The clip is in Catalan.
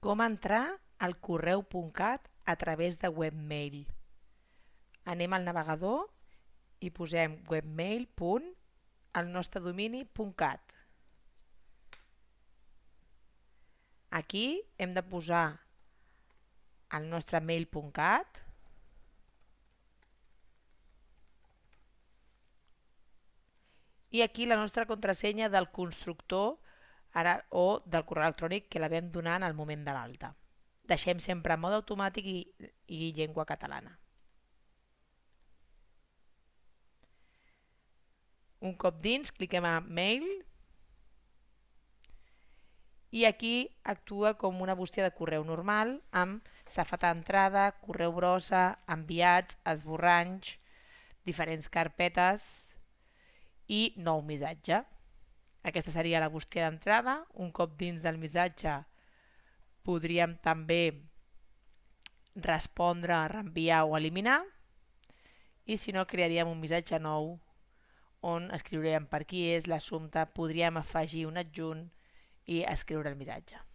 Com entrar al correu.cat a través de webmail. Anem al navegador i posem webmail.elnostredomini.cat. Aquí hem de posar el nostre mail.cat i aquí la nostra contrasenya del constructor o del correu electrònic que la vam donar en el moment de l'alta. Deixem sempre en mode automàtic i llengua catalana. Un cop dins, cliquem a Mail i aquí actua com una bústia de correu normal amb safata d'entrada, correu brossa, enviats, esborranys, diferents carpetes i nou missatge. Aquesta seria la bústia d'entrada. Un cop dins del missatge podríem també respondre, reenviar o eliminar i si no crearíem un missatge nou on escriurem per qui és l'assumpte, podríem afegir un adjunt i escriure el missatge.